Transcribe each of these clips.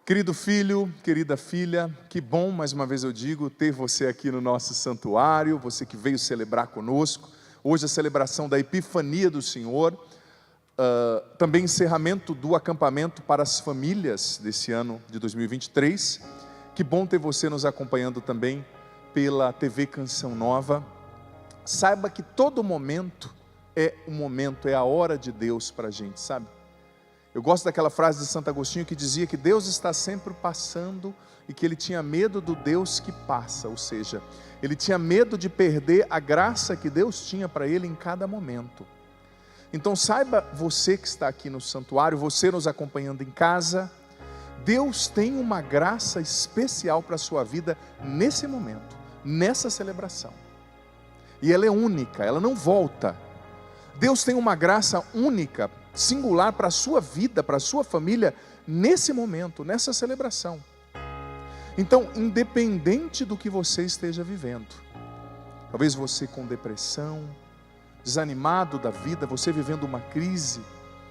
Querido filho, querida filha, que bom, mais uma vez eu digo, ter você aqui no nosso santuário, você que veio celebrar conosco. Hoje a celebração da Epifania do Senhor, também encerramento do acampamento para as famílias desse ano de 2023. Que bom ter você nos acompanhando também pela TV Canção Nova. Saiba que todo momento é um momento, é a hora de Deus para a gente, sabe? Eu gosto daquela frase de Santo Agostinho que dizia que Deus está sempre passando e que ele tinha medo do Deus que passa, ou seja, ele tinha medo de perder a graça que Deus tinha para ele em cada momento. Então saiba, você que está aqui no santuário, você nos acompanhando em casa, Deus tem uma graça especial para a sua vida nesse momento, nessa celebração. E ela é única, ela não volta. Deus tem uma graça única, singular para a sua vida, para a sua família, nesse momento, nessa celebração. Então, independente do que você esteja vivendo, talvez você com depressão, desanimado da vida, você vivendo uma crise,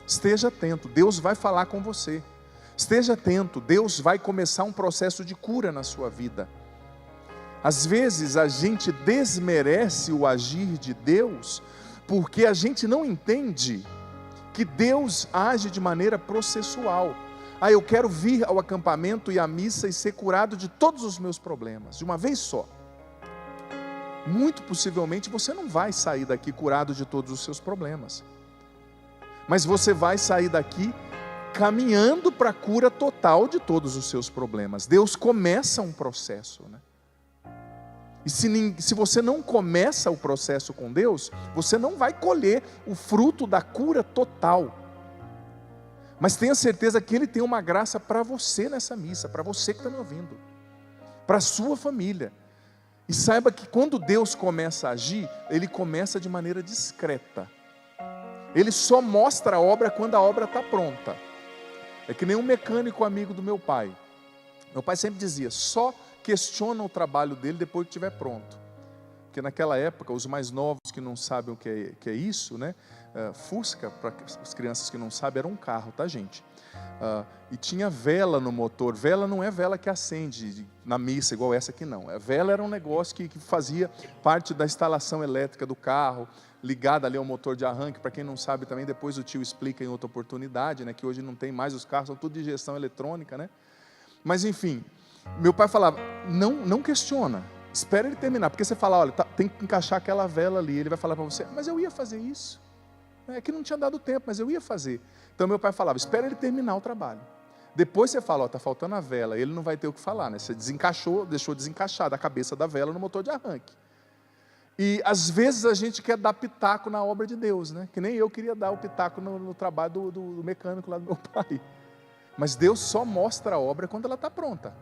esteja atento, Deus vai falar com você. Esteja atento, Deus vai começar um processo de cura na sua vida. Às vezes a gente desmerece o agir de Deus, porque a gente não entende que Deus age de maneira processual. Eu quero vir ao acampamento e à missa e ser curado de todos os meus problemas, de uma vez só. Muito possivelmente você não vai sair daqui curado de todos os seus problemas, mas você vai sair daqui caminhando para a cura total de todos os seus problemas. Deus começa um processo, né? E se você não começa o processo com Deus, você não vai colher o fruto da cura total. Mas tenha certeza que Ele tem uma graça para você nessa missa, para você que está me ouvindo, para a sua família. E saiba que quando Deus começa a agir, Ele começa de maneira discreta. Ele só mostra a obra quando a obra está pronta. É que nem um mecânico amigo do meu pai. Meu pai sempre dizia, só questiona o trabalho dele depois que estiver pronto. Porque naquela época, os mais novos que não sabem o que é isso, né? Fusca, para as crianças que não sabem, era um carro, tá, gente? E tinha vela no motor. Vela não é vela que acende na missa, igual essa aqui não. A vela era um negócio que fazia parte da instalação elétrica do carro, ligada ali ao motor de arranque. Para quem não sabe também, depois o tio explica em outra oportunidade, né? Que hoje não tem mais, os carros são tudo de gestão eletrônica, né? Mas enfim, meu pai falava, não questiona, espera ele terminar, porque você fala, olha, tem que encaixar aquela vela ali, ele vai falar para você, mas eu ia fazer isso, é que não tinha dado tempo, mas eu ia fazer. Então meu pai falava, espera ele terminar o trabalho, depois você fala, está faltando a vela, ele não vai ter o que falar, né? Você desencaixou, deixou desencaixada a cabeça da vela no motor de arranque. E às vezes a gente quer dar pitaco na obra de Deus, né? Que nem eu queria dar o pitaco no trabalho do mecânico lá do meu pai. Mas Deus só mostra a obra quando ela está pronta.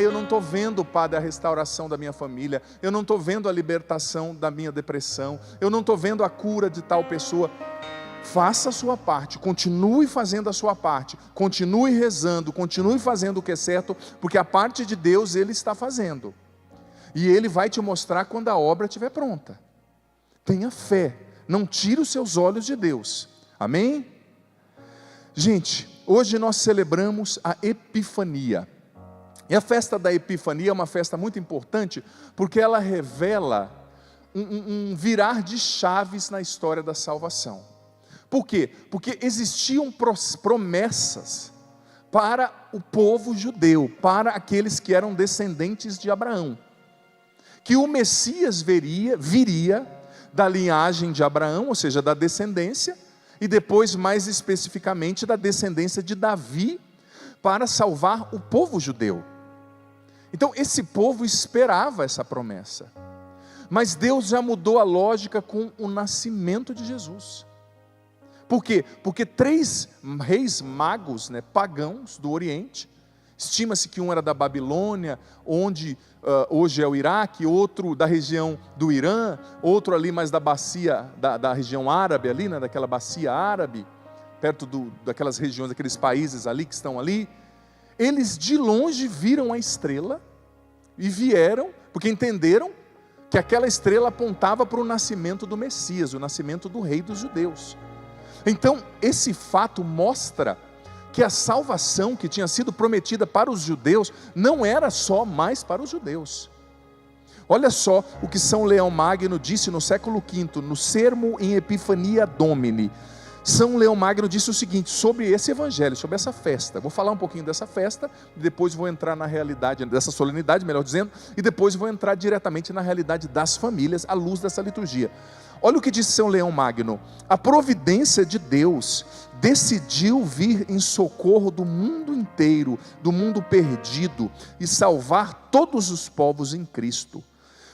Eu não estou vendo, Padre, a restauração da minha família, eu não estou vendo a libertação da minha depressão, eu não estou vendo a cura de tal pessoa. Faça a sua parte, continue fazendo a sua parte, continue rezando, continue fazendo o que é certo, porque a parte de Deus Ele está fazendo, e Ele vai te mostrar quando a obra estiver pronta. Tenha fé, não tire os seus olhos de Deus, amém? Gente, hoje nós celebramos a Epifania. E a festa da Epifania é uma festa muito importante, porque ela revela um virar de chaves na história da salvação. Por quê? Porque existiam promessas para o povo judeu, para aqueles que eram descendentes de Abraão, que o Messias viria da linhagem de Abraão, ou seja, da descendência, e depois mais especificamente da descendência de Davi, para salvar o povo judeu. Então esse povo esperava essa promessa, mas Deus já mudou a lógica com o nascimento de Jesus. Por quê? Porque 3 reis magos, né, pagãos do Oriente, estima-se que um era da Babilônia, onde hoje é o Iraque, outro da região do Irã, outro ali mais da bacia, da região árabe ali, né, daquela bacia árabe, perto daquelas regiões, daqueles países ali que estão ali. Eles de longe viram a estrela e vieram, porque entenderam que aquela estrela apontava para o nascimento do Messias, o nascimento do rei dos judeus. Então esse fato mostra que a salvação que tinha sido prometida para os judeus não era só mais para os judeus. Olha só o que São Leão Magno disse no século V, no Sermo in Epifania Domini. São Leão Magno disse o seguinte, sobre esse evangelho, sobre essa festa. Vou falar um pouquinho dessa festa, e depois vou entrar na realidade, dessa solenidade, melhor dizendo, e depois vou entrar diretamente na realidade das famílias, à luz dessa liturgia. Olha o que disse São Leão Magno: a providência de Deus decidiu vir em socorro do mundo inteiro, do mundo perdido, e salvar todos os povos em Cristo.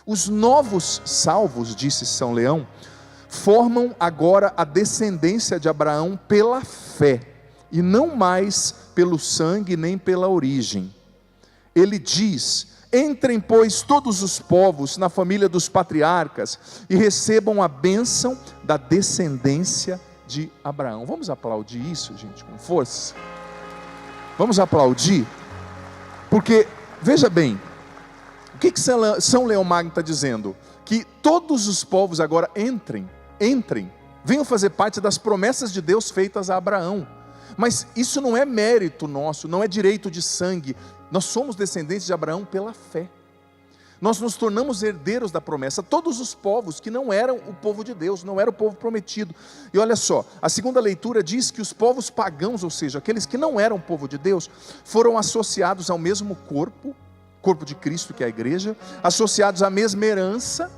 Os novos salvos, disse São Leão, formam agora a descendência de Abraão pela fé, e não mais pelo sangue nem pela origem. Ele diz: entrem, pois, todos os povos na família dos patriarcas e recebam a bênção da descendência de Abraão. Vamos aplaudir isso, gente, com força? Vamos aplaudir? Porque, veja bem, o que São Leão Magno está dizendo? Que todos os povos agora entrem, venham fazer parte das promessas de Deus feitas a Abraão. Mas isso não é mérito nosso, não é direito de sangue. Nós somos descendentes de Abraão pela fé. Nós nos tornamos herdeiros da promessa. Todos os povos que não eram o povo de Deus, não era o povo prometido. E olha só, a segunda leitura diz que os povos pagãos, ou seja, aqueles que não eram o povo de Deus, foram associados ao mesmo corpo de Cristo, que é a igreja, associados à mesma herança,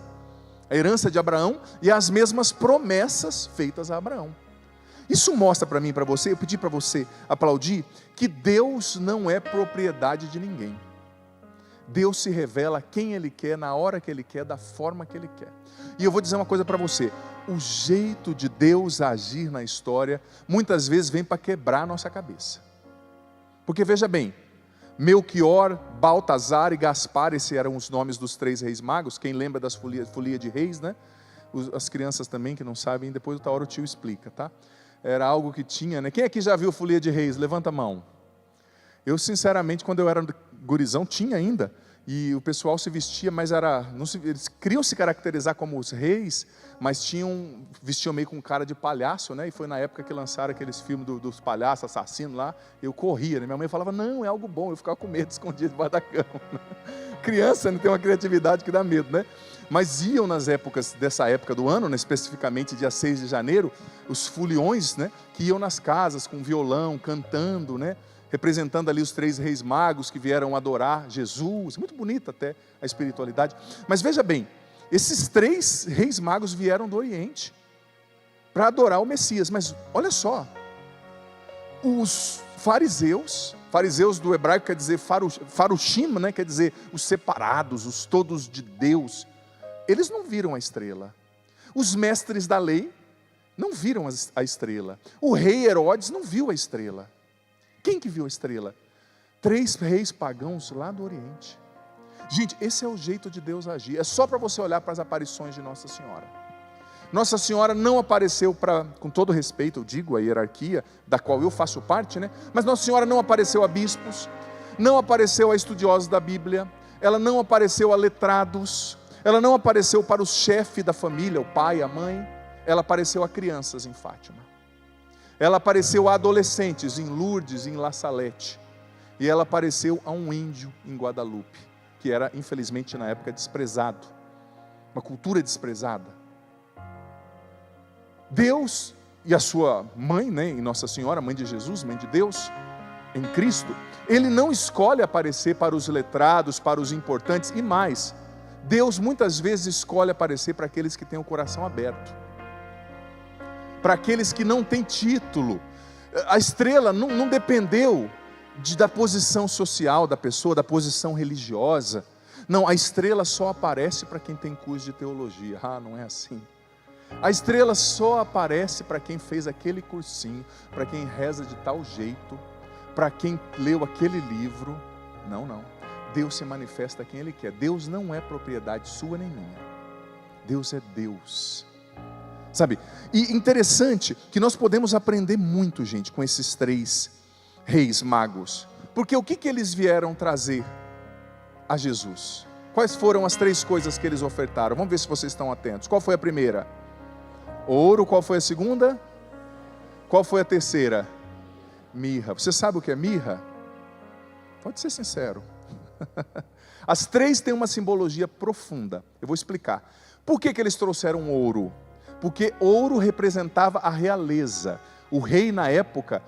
a herança de Abraão, e às mesmas promessas feitas a Abraão. Isso mostra para mim e para você, eu pedi para você aplaudir, que Deus não é propriedade de ninguém. Deus se revela quem Ele quer, na hora que Ele quer, da forma que Ele quer. E eu vou dizer uma coisa para você: o jeito de Deus agir na história, muitas vezes vem para quebrar a nossa cabeça. Porque veja bem, Melquior, Baltazar e Gaspar, esses eram os nomes dos 3 reis magos. Quem lembra das folia de reis, né? As crianças também que não sabem, depois outra hora o tio explica, tá? Era algo que tinha, né? Quem aqui já viu folia de reis? Levanta a mão. Eu sinceramente, quando eu era gurizão, tinha ainda, e o pessoal se vestia, mas eles queriam se caracterizar como os reis, mas vestiam meio com cara de palhaço, né? E foi na época que lançaram aqueles filmes dos palhaços, assassinos lá, eu corria, né? Minha mãe falava, não, é algo bom, eu ficava com medo, escondido debaixo da cama. Criança, né, tem uma criatividade que dá medo, né? Mas iam nas épocas, dessa época do ano, né, especificamente dia 6 de janeiro, os foliões, né, que iam nas casas com violão, cantando, né, representando ali os 3 reis magos que vieram adorar Jesus. Muito bonita até a espiritualidade. Mas veja bem, esses 3 reis magos vieram do Oriente para adorar o Messias. Mas olha só, os fariseus do hebraico quer dizer farushim, né, quer dizer os separados, os todos de Deus, eles não viram a estrela. Os mestres da lei não viram a estrela. O rei Herodes não viu a estrela. Quem que viu a estrela? 3 reis pagãos lá do Oriente. Gente, esse é o jeito de Deus agir. É só para você olhar para as aparições de Nossa Senhora. Nossa Senhora não apareceu com todo respeito, eu digo, a hierarquia da qual eu faço parte, né? Mas Nossa Senhora não apareceu a bispos, não apareceu a estudiosos da Bíblia, ela não apareceu a letrados, ela não apareceu para o chefe da família, o pai, a mãe, ela apareceu a crianças em Fátima. Ela apareceu a adolescentes em Lourdes, em La Salette. E ela apareceu a um índio em Guadalupe, que era, infelizmente, na época, desprezado. Uma cultura desprezada. Deus e a sua mãe, né, em Nossa Senhora, mãe de Jesus, mãe de Deus, em Cristo, Ele não escolhe aparecer para os letrados, para os importantes, e mais, Deus muitas vezes escolhe aparecer para aqueles que têm o coração aberto, para aqueles que não têm título. A estrela não dependeu da posição social da pessoa, da posição religiosa. Não, a estrela só aparece para quem tem curso de teologia. Não é assim. A estrela só aparece para quem fez aquele cursinho, para quem reza de tal jeito, para quem leu aquele livro. Não. Deus se manifesta a quem Ele quer. Deus não é propriedade sua nem minha. Deus é Deus. Sabe? E interessante que nós podemos aprender muito, gente, com esses 3 reis magos. Porque o que eles vieram trazer a Jesus? Quais foram as 3 coisas que eles ofertaram? Vamos ver se vocês estão atentos. Qual foi a primeira? Ouro. Qual foi a segunda? Qual foi a terceira? mirra. Você sabe o que é mirra? Pode ser sincero. As três têm uma simbologia profunda. Eu vou explicar. Por que eles trouxeram ouro? Porque ouro representava a realeza. O rei na época,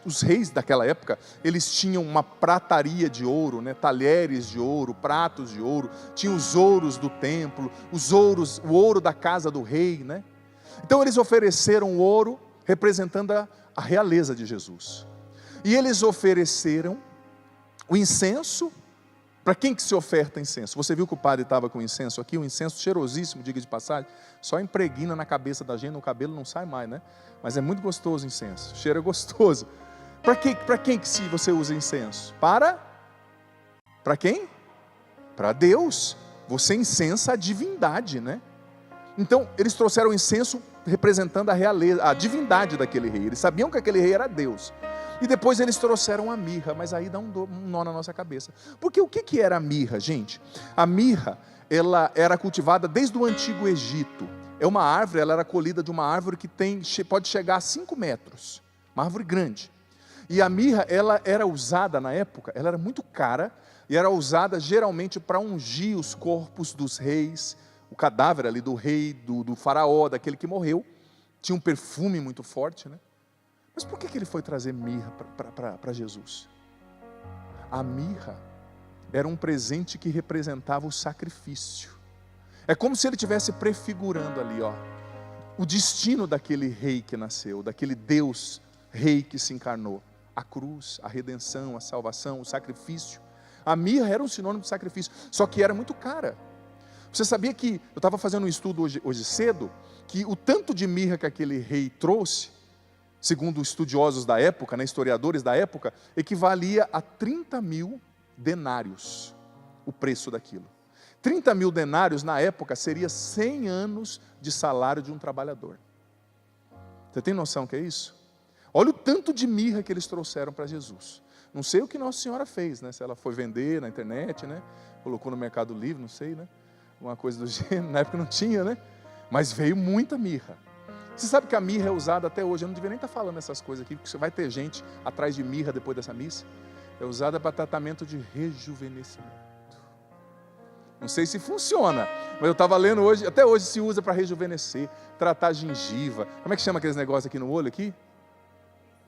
os reis daquela época, eles tinham uma prataria de ouro, né? Talheres de ouro, pratos de ouro, tinham os ouros do templo, o ouro da casa do rei, né? Então eles ofereceram ouro representando a realeza de Jesus. E eles ofereceram o incenso. Para quem que se oferta incenso? Você viu que o padre estava com incenso aqui, um incenso cheirosíssimo, diga de passagem, só impregna na cabeça da gente, no cabelo não sai mais, né? Mas é muito gostoso o incenso, o cheiro é gostoso. Para quem que você usa incenso? Para quem? Para Deus. Você incensa a divindade, né? Então, eles trouxeram o incenso representando a realeza, a divindade daquele rei. Eles sabiam que aquele rei era Deus. E depois eles trouxeram a mirra, mas aí dá um nó na nossa cabeça. Porque o que era a mirra, gente? A mirra, ela era cultivada desde o Antigo Egito. É uma árvore, ela era colhida de uma árvore que pode chegar a 5 metros. Uma árvore grande. E a mirra, ela era usada na época, ela era muito cara, e era usada geralmente para ungir os corpos dos reis, o cadáver ali do rei, do faraó, daquele que morreu. Tinha um perfume muito forte, né? Mas por que ele foi trazer mirra para Jesus? A mirra era um presente que representava o sacrifício. É como se ele estivesse prefigurando ali, ó, o destino daquele rei que nasceu, daquele Deus rei que se encarnou. A cruz, a redenção, a salvação, o sacrifício. A mirra era um sinônimo de sacrifício, só que era muito cara. Você sabia que, eu estava fazendo um estudo hoje cedo, que o tanto de mirra que aquele rei trouxe, segundo estudiosos da época, né, historiadores da época, equivalia a 30 mil denários, o preço daquilo. 30 mil denários na época seria 100 anos de salário de um trabalhador. Você tem noção que é isso? Olha o tanto de mirra que eles trouxeram para Jesus. Não sei o que Nossa Senhora fez, né? Se ela foi vender na internet, né? Colocou no Mercado Livre, não sei, né? Uma coisa do gênero, na época não tinha, né? Mas veio muita mirra. Você sabe que a mirra é usada até hoje, eu não devia nem estar falando essas coisas aqui, porque vai ter gente atrás de mirra depois dessa missa. É usada para tratamento de rejuvenescimento. Não sei se funciona, mas eu estava lendo hoje, até hoje se usa para rejuvenescer, tratar gengiva. Como é que chama aqueles negócios aqui no olho aqui?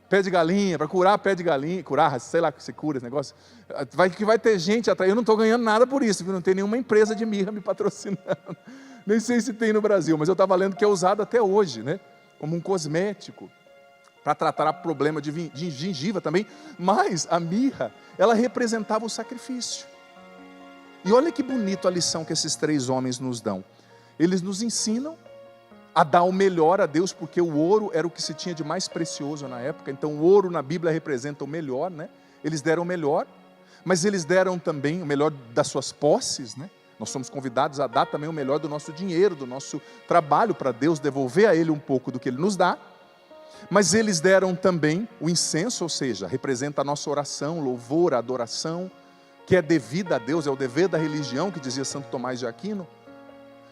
Pé de galinha, para curar pé de galinha, curar, sei lá que você cura esse negócio. Vai ter gente atrás, eu não estou ganhando nada por isso, viu? Não tem nenhuma empresa de mirra me patrocinando. Nem sei se tem no Brasil, mas eu estava lendo que é usado até hoje, né? Como um cosmético, para tratar problema de gengiva também. Mas a mirra, ela representava o sacrifício. E olha que bonito a lição que esses 3 homens nos dão. Eles nos ensinam a dar o melhor a Deus, porque o ouro era o que se tinha de mais precioso na época. Então o ouro na Bíblia representa o melhor, né? Eles deram o melhor, mas eles deram também o melhor das suas posses, né? Nós somos convidados a dar também o melhor do nosso dinheiro, do nosso trabalho, para Deus devolver a Ele um pouco do que Ele nos dá. Mas eles deram também o incenso, ou seja, representa a nossa oração, louvor, adoração, que é devida a Deus, é o dever da religião, que dizia Santo Tomás de Aquino.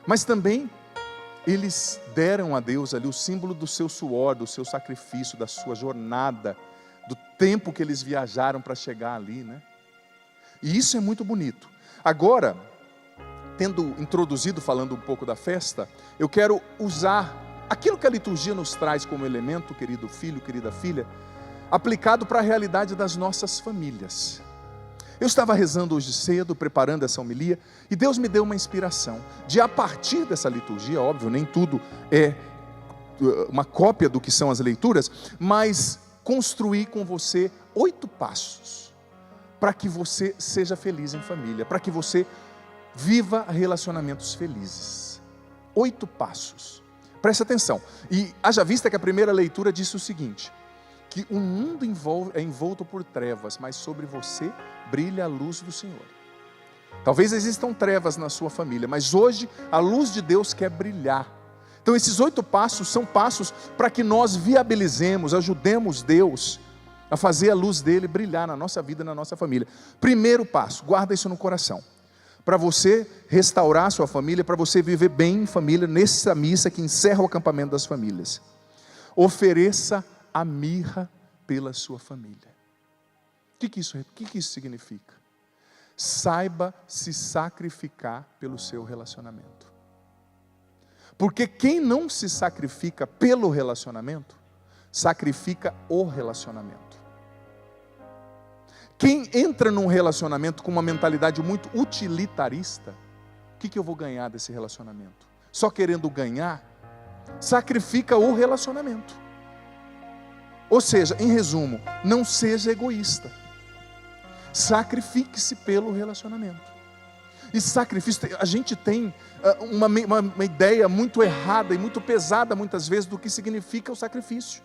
Mas também eles deram a Deus ali o símbolo do seu suor, do seu sacrifício, da sua jornada, do tempo que eles viajaram para chegar ali, né? E isso é muito bonito. Agora, tendo introduzido, falando um pouco da festa, eu quero usar aquilo que a liturgia nos traz como elemento, querido filho, querida filha, aplicado para a realidade das nossas famílias. Eu estava rezando hoje cedo, preparando essa homilia, e Deus me deu uma inspiração, de a partir dessa liturgia, óbvio, nem tudo é uma cópia do que são as leituras, mas construir com você 8 passos, para que você seja feliz em família, para que você viva relacionamentos felizes. 8 passos. Presta atenção. E haja vista que a primeira leitura disse o seguinte, que o mundo é envolto por trevas, mas sobre você brilha a luz do Senhor. Talvez existam trevas na sua família, mas hoje a luz de Deus quer brilhar. Então esses 8 passos são passos para que nós viabilizemos, ajudemos Deus a fazer a luz dele brilhar na nossa vida, na nossa família. Primeiro passo, guarda isso no coração. Para você restaurar a sua família, para você viver bem em família, nessa missa que encerra o acampamento das famílias. Ofereça a mirra pela sua família. O que isso significa? Saiba se sacrificar pelo seu relacionamento. Porque quem não se sacrifica pelo relacionamento, sacrifica o relacionamento. Quem entra num relacionamento com uma mentalidade muito utilitarista, o que eu vou ganhar desse relacionamento? Só querendo ganhar, sacrifica o relacionamento. Ou seja, em resumo, não seja egoísta. Sacrifique-se pelo relacionamento. E sacrifício, a gente tem uma ideia muito errada e muito pesada muitas vezes do que significa o sacrifício.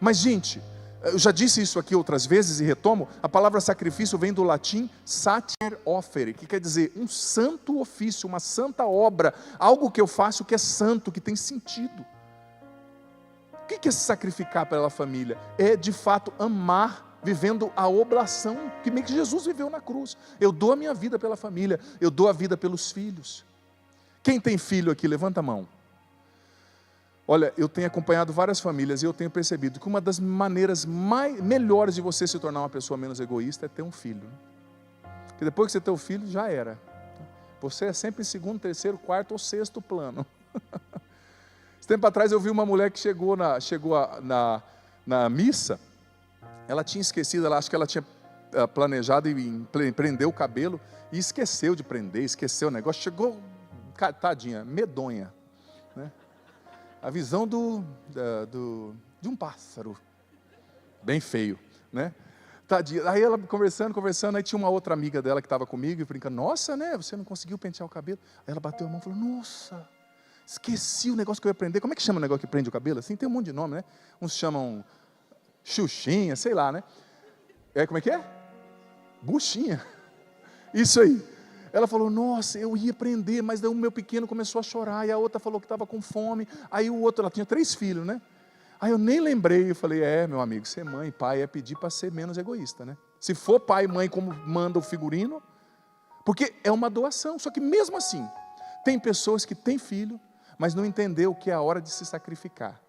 Mas gente, eu já disse isso aqui outras vezes e retomo, a palavra sacrifício vem do latim sacer offere, que quer dizer um santo ofício, uma santa obra, algo que eu faço que é santo, que tem sentido. O que é se sacrificar pela família? É de fato amar, vivendo a oblação que meio que Jesus viveu na cruz. Eu dou a minha vida pela família, eu dou a vida pelos filhos. Quem tem filho aqui, levanta a mão. Olha, eu tenho acompanhado várias famílias e eu tenho percebido que uma das maneiras melhores de você se tornar uma pessoa menos egoísta é ter um filho. Porque depois que você tem o filho, já era. Você é sempre em segundo, terceiro, quarto ou sexto plano. Esse tempo atrás eu vi uma mulher que chegou na missa. Ela tinha esquecido, acho que ela tinha planejado em prender o cabelo e esqueceu de prender, esqueceu o negócio. Chegou, tadinha, medonha, né? A visão de um pássaro, bem feio, né? Tadinha. Aí ela conversando, aí tinha uma outra amiga dela que estava comigo e brincando, nossa, né, você não conseguiu pentear o cabelo? Aí ela bateu a mão e falou, nossa, esqueci o negócio que eu ia prender. Como é que chama o negócio que prende o cabelo? Assim, tem um monte de nome, né? Uns chamam xuxinha, sei lá, né? Como é que é? Buchinha. Isso aí. Ela falou, nossa, eu ia prender, mas daí o meu pequeno começou a chorar, e a outra falou que estava com fome, aí o outro, ela tinha 3 filhos, né? Aí eu nem lembrei, eu falei, meu amigo, ser mãe e pai é pedir para ser menos egoísta, né? Se for pai e mãe como manda o figurino, porque é uma doação, só que mesmo assim, tem pessoas que têm filho, mas não entendeu que é a hora de se sacrificar.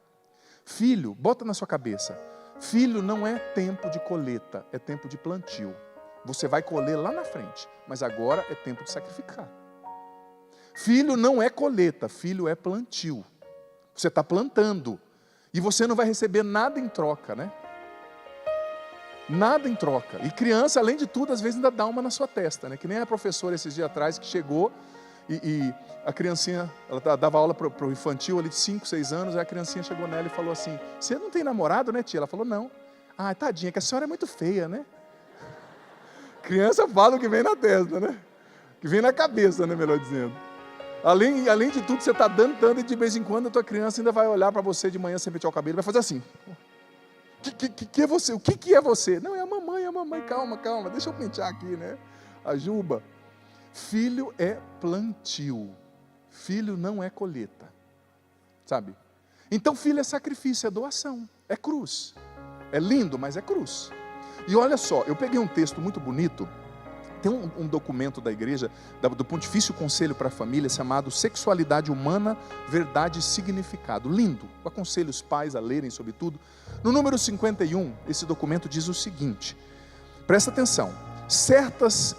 Filho, bota na sua cabeça, filho não é tempo de colheita, é tempo de plantio. Você vai colher lá na frente, mas agora é tempo de sacrificar. Filho não é colheita, filho é plantio. Você está plantando, e você não vai receber nada em troca, né? Nada em troca. E criança, além de tudo, às vezes ainda dá uma na sua testa, né? Que nem a professora esses dias atrás que chegou, e a criancinha, ela dava aula para o infantil ali de 5, 6 anos, aí a criancinha chegou nela e falou assim, você não tem namorado, né, tia? Ela falou, não. Ah, tadinha, que a senhora é muito feia, né? Criança fala o que vem na testa, né? Que vem na cabeça, né, melhor dizendo. Além de tudo, você está dando e de vez em quando a tua criança ainda vai olhar para você de manhã sem pentear o cabelo, vai fazer assim. Que é você? O que é você? Não, é a mamãe, calma, deixa eu pentear aqui, né? A juba. Filho é plantio, filho não é colheita, sabe? Então filho é sacrifício, é doação, é cruz. É lindo, mas é cruz. E olha só, eu peguei um texto muito bonito, tem um documento da igreja, do Pontifício Conselho para a Família, chamado Sexualidade Humana, Verdade e Significado. Lindo, eu aconselho os pais a lerem sobre tudo. No número 51, esse documento diz o seguinte, presta atenção, certas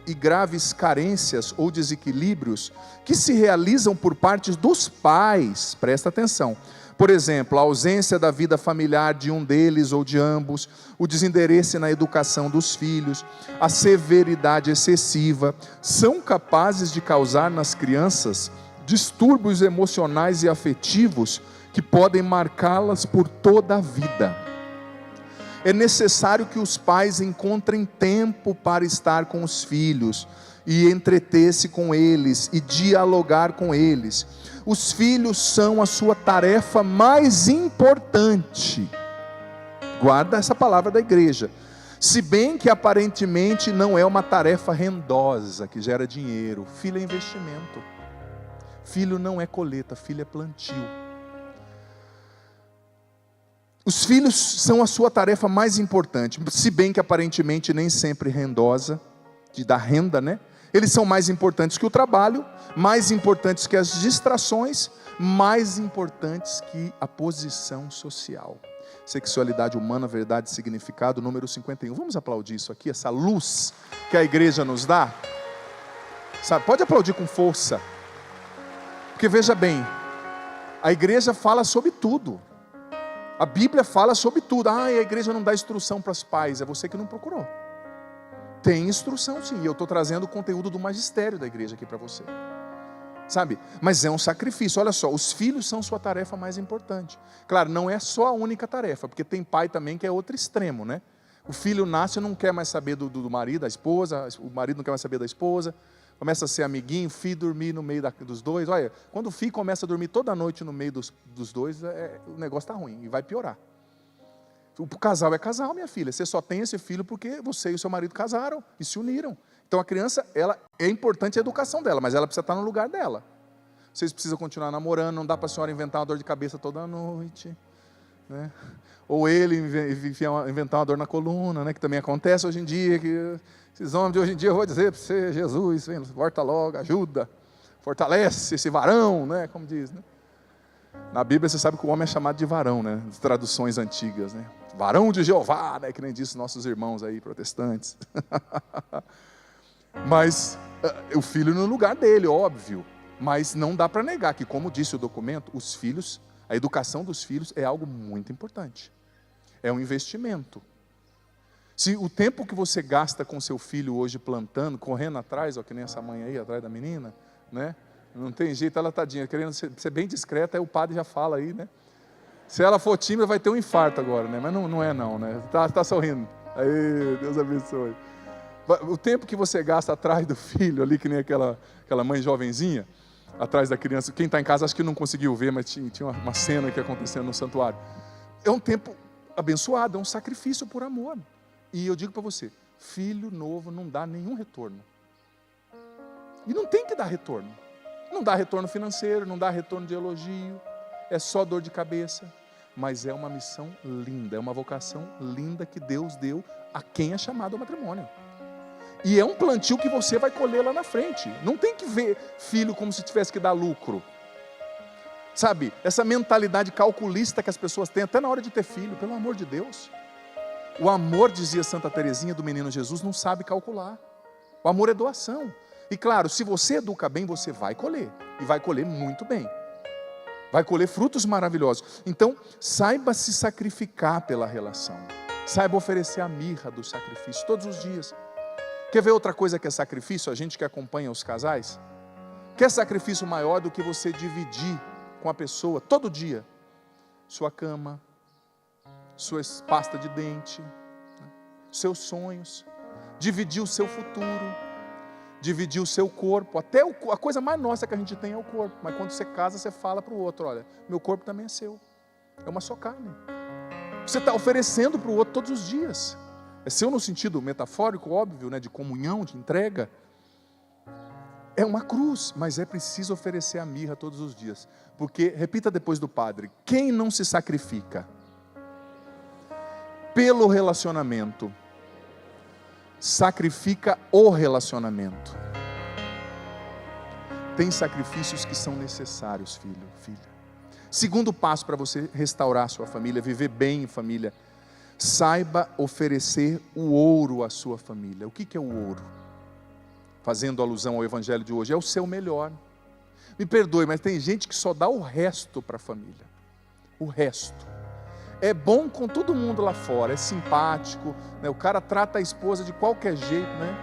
e graves carências ou desequilíbrios que se realizam por parte dos pais, presta atenção, por exemplo, a ausência da vida familiar de um deles ou de ambos, o desinteresse na educação dos filhos, a severidade excessiva, são capazes de causar nas crianças distúrbios emocionais e afetivos que podem marcá-las por toda a vida. É necessário que os pais encontrem tempo para estar com os filhos e entreter-se com eles e dialogar com eles. Os filhos são a sua tarefa mais importante. Guarda essa palavra da igreja. Se bem que aparentemente não é uma tarefa rendosa que gera dinheiro. Filho é investimento. Filho não é colheita, filho é plantio. Os filhos são a sua tarefa mais importante. Se bem que aparentemente nem sempre rendosa, de dar renda, né? Eles são mais importantes que o trabalho, mais importantes que as distrações, mais importantes que a posição social. Sexualidade humana, verdade e significado, número 51. Vamos aplaudir isso aqui, essa luz que a igreja nos dá? Sabe, pode aplaudir com força. Porque veja bem, a igreja fala sobre tudo. A Bíblia fala sobre tudo. A igreja não dá instrução para os pais, é você que não procurou. Tem instrução sim, e eu estou trazendo o conteúdo do magistério da igreja aqui para você. Sabe? Mas é um sacrifício. Olha só, os filhos são sua tarefa mais importante. Claro, não é só a única tarefa, porque tem pai também que é outro extremo, né? O filho nasce e não quer mais saber do marido, da esposa, o marido não quer mais saber da esposa, começa a ser amiguinho, o filho dormir no meio dos dois. Olha, quando o filho começa a dormir toda noite no meio dos dois, o negócio está ruim e vai piorar. O casal é casal, minha filha. Você só tem esse filho porque você e o seu marido casaram e se uniram. Então a criança, ela é importante a educação dela, mas ela precisa estar no lugar dela. Vocês precisam continuar namorando, não dá para a senhora inventar uma dor de cabeça toda noite, né? Ou ele inventar uma dor na coluna, né? Que também acontece hoje em dia, que esses homens de hoje em dia, eu vou dizer para você, Jesus, vem, volta logo, ajuda, fortalece esse varão, né? Como diz, né? Na Bíblia você sabe que o homem é chamado de varão, né? As traduções antigas, né? Varão de Jeová, né? Que nem disse nossos irmãos aí, protestantes. Mas o filho no lugar dele, óbvio. Mas não dá para negar que, como disse o documento, os filhos, a educação dos filhos é algo muito importante. É um investimento. Se o tempo que você gasta com seu filho hoje plantando, correndo atrás, ó, que nem essa mãe aí, atrás da menina, né? Não tem jeito, ela tadinha, querendo ser bem discreta, aí o padre já fala aí, né? Se ela for tímida, vai ter um infarto agora, né? Mas não é não, né? Tá sorrindo. Aí, Deus abençoe. O tempo que você gasta atrás do filho, ali que nem aquela mãe jovenzinha, atrás da criança, quem está em casa acho que não conseguiu ver, mas tinha uma cena que acontecendo no santuário. É um tempo abençoado, é um sacrifício por amor. E eu digo para você, filho novo não dá nenhum retorno. E não tem que dar retorno. Não dá retorno financeiro, não dá retorno de elogio, é só dor de cabeça. Mas é uma missão linda, é uma vocação linda que Deus deu a quem é chamado ao matrimônio. E é um plantio que você vai colher lá na frente. Não tem que ver filho como se tivesse que dar lucro. Sabe, essa mentalidade calculista que as pessoas têm até na hora de ter filho, pelo amor de Deus. O amor, dizia Santa Teresinha do Menino Jesus, não sabe calcular. O amor é doação. E claro, se você educa bem, você vai colher. E vai colher muito bem. Vai colher frutos maravilhosos. Então, saiba se sacrificar pela relação. Saiba oferecer a mirra do sacrifício todos os dias. Quer ver outra coisa que é sacrifício? A gente que acompanha os casais. Quer sacrifício maior do que você dividir com a pessoa todo dia? Sua cama, sua pasta de dente, seus sonhos. Dividir o seu futuro. Dividir o seu corpo, até a coisa mais nossa que a gente tem é o corpo, mas quando você casa, você fala para o outro, olha, meu corpo também é seu, é uma só carne, você está oferecendo para o outro todos os dias, é seu no sentido metafórico, óbvio, né, de comunhão, de entrega, é uma cruz, mas é preciso oferecer a mirra todos os dias, porque, repita depois do padre, quem não se sacrifica pelo relacionamento, sacrifica o relacionamento. Tem sacrifícios que são necessários, filho, filha. Segundo passo para você restaurar a sua família, viver bem em família, saiba oferecer o ouro à sua família. O que é o ouro? Fazendo alusão ao evangelho de hoje, é o seu melhor. Me perdoe, mas tem gente que só dá o resto para a família. O resto. É bom com todo mundo lá fora, é simpático, né? O cara trata a esposa de qualquer jeito, né?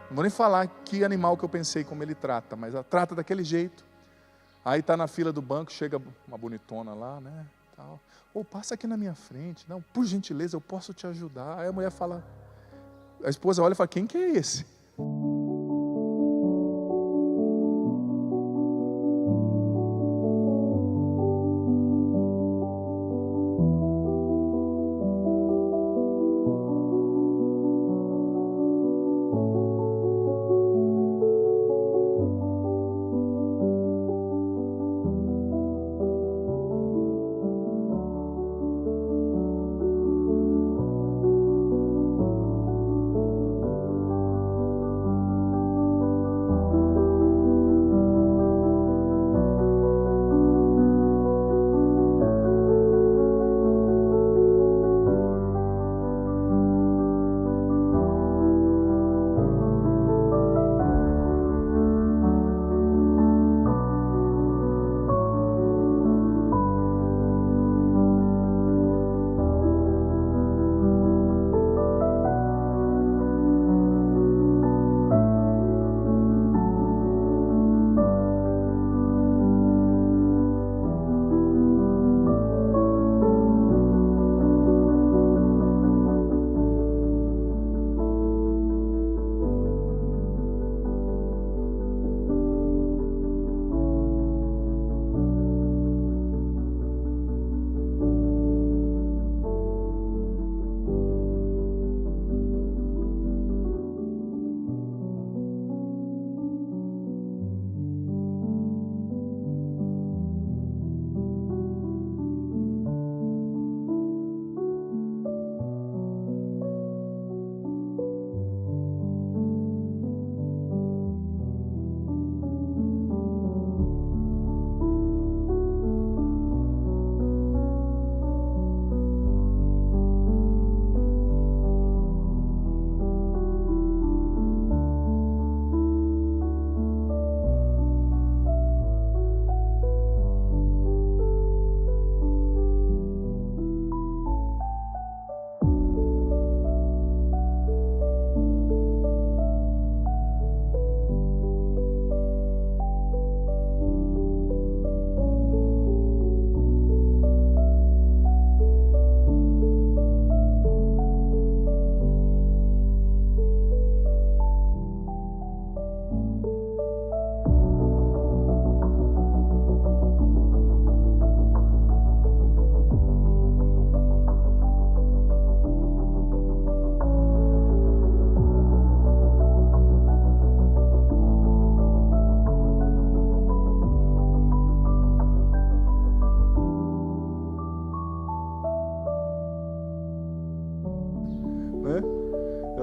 Não vou nem falar que animal que eu pensei como ele trata, mas ela trata daquele jeito. Aí está na fila do banco, chega uma bonitona lá, né? Ou passa aqui na minha frente, não, por gentileza, eu posso te ajudar. Aí a mulher fala, a esposa olha e fala, quem que é esse?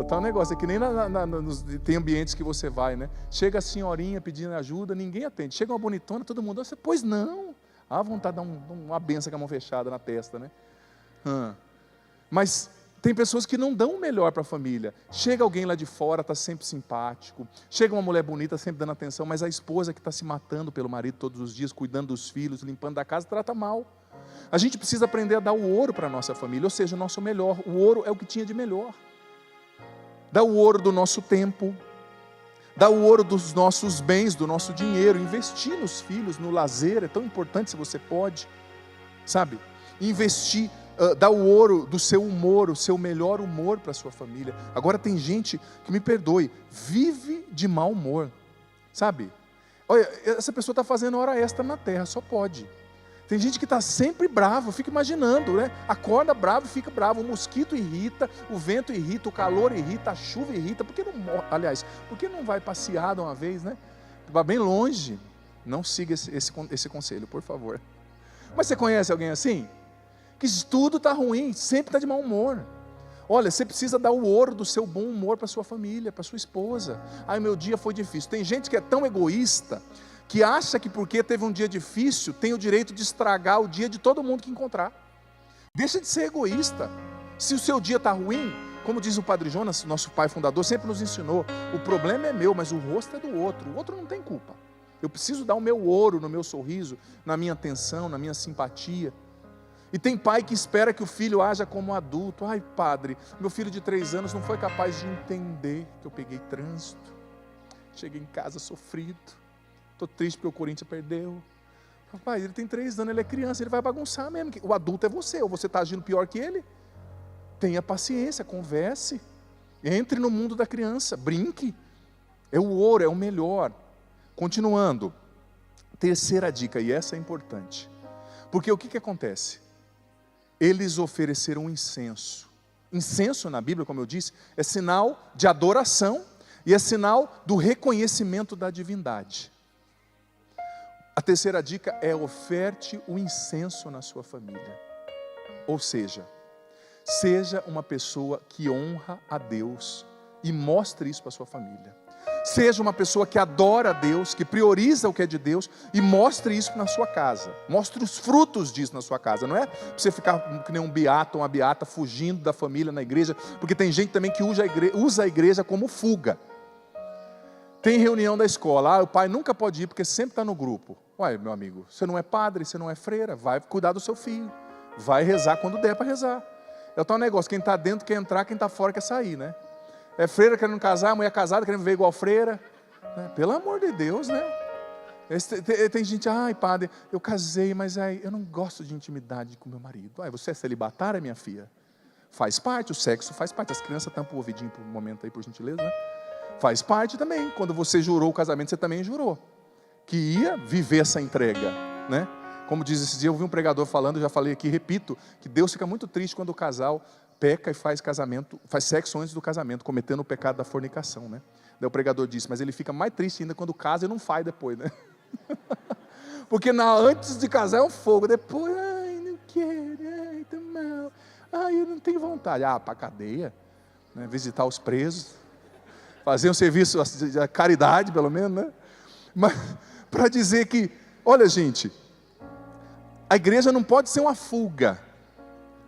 É tal negócio, é que nem tem ambientes que você vai, né? Chega a senhorinha pedindo ajuda, ninguém atende. Chega uma bonitona, todo mundo, você, pois não. Ah, vontade de dar uma benção com a mão fechada na testa, né? Mas tem pessoas que não dão o melhor para a família. Chega alguém lá de fora, está sempre simpático. Chega uma mulher bonita, sempre dando atenção, mas a esposa que está se matando pelo marido todos os dias, cuidando dos filhos, limpando da casa, trata mal. A gente precisa aprender a dar o ouro para a nossa família, ou seja, o nosso melhor. O ouro é o que tinha de melhor. Dá o ouro do nosso tempo, dá o ouro dos nossos bens, do nosso dinheiro, investir nos filhos, no lazer, é tão importante se você pode, sabe? Investir, dá o ouro do seu humor, o seu melhor humor para a sua família. Agora tem gente que, me perdoe, vive de mau humor, sabe? Olha, essa pessoa está fazendo hora extra na terra, só pode. Tem gente que está sempre bravo, eu fico imaginando, né? Acorda bravo e fica bravo, o mosquito irrita, o vento irrita, o calor irrita, a chuva irrita, por que não vai passear de uma vez, né? Vai bem longe, não siga esse conselho, por favor. Mas você conhece alguém assim? Que tudo está ruim, sempre está de mau humor. Olha, você precisa dar o ouro do seu bom humor para sua família, para sua esposa. Ai, meu dia foi difícil. Tem gente que é tão egoísta, que acha que porque teve um dia difícil, tem o direito de estragar o dia de todo mundo que encontrar. Deixa de ser egoísta. Se o seu dia está ruim, como diz o Padre Jonas, nosso pai fundador, sempre nos ensinou, o problema é meu, mas o rosto é do outro. O outro não tem culpa. Eu preciso dar o meu ouro no meu sorriso, na minha atenção, na minha simpatia. E tem pai que espera que o filho haja como adulto. Ai, padre, meu filho de 3 anos não foi capaz de entender que eu peguei trânsito. Cheguei em casa sofrido. Estou triste porque o Corinthians perdeu. Rapaz, ele tem 3 anos, ele é criança, ele vai bagunçar mesmo. O adulto é você, ou você está agindo pior que ele. Tenha paciência, converse. Entre no mundo da criança, brinque. É o ouro, é o melhor. Continuando. Terceira dica, e essa é importante. Porque o que acontece? Eles ofereceram incenso. Incenso na Bíblia, como eu disse, é sinal de adoração e é sinal do reconhecimento da divindade. A terceira dica é: oferte o incenso na sua família. Ou seja, seja uma pessoa que honra a Deus e mostre isso para a sua família. Seja uma pessoa que adora a Deus, que prioriza o que é de Deus e mostre isso na sua casa. Mostre os frutos disso na sua casa. Não é para você ficar que nem um beato ou uma beata fugindo da família na igreja, porque tem gente também que usa a igreja como fuga. Tem reunião da escola, o pai nunca pode ir porque sempre está no grupo. Uai, meu amigo, você não é padre, você não é freira, vai cuidar do seu filho. Vai rezar quando der para rezar. É o tal negócio, quem está dentro quer entrar, quem está fora quer sair, né? É freira querendo casar, mulher casada querendo viver igual freira. Pelo amor de Deus, né? Tem gente, ai padre, eu casei, mas eu não gosto de intimidade com meu marido. Você é celibatária, minha filha? Faz parte, o sexo faz parte. As crianças tampam o ouvidinho por um momento aí, por gentileza, né? Faz parte também. Quando você jurou o casamento, você também jurou que ia viver essa entrega, né? Como diz esse dia, eu vi um pregador falando, já falei aqui, repito, que Deus fica muito triste quando o casal peca e faz sexo antes do casamento, cometendo o pecado da fornicação, né? Daí o pregador disse, mas ele fica mais triste ainda quando casa e não faz depois, né? Porque antes de casar é um fogo, depois, ai, não quero, ai, tô mal, ai, eu não tenho vontade. Para a cadeia, né? Visitar os presos, fazer um serviço de caridade, pelo menos, né? Mas para dizer que, olha gente, a igreja não pode ser uma fuga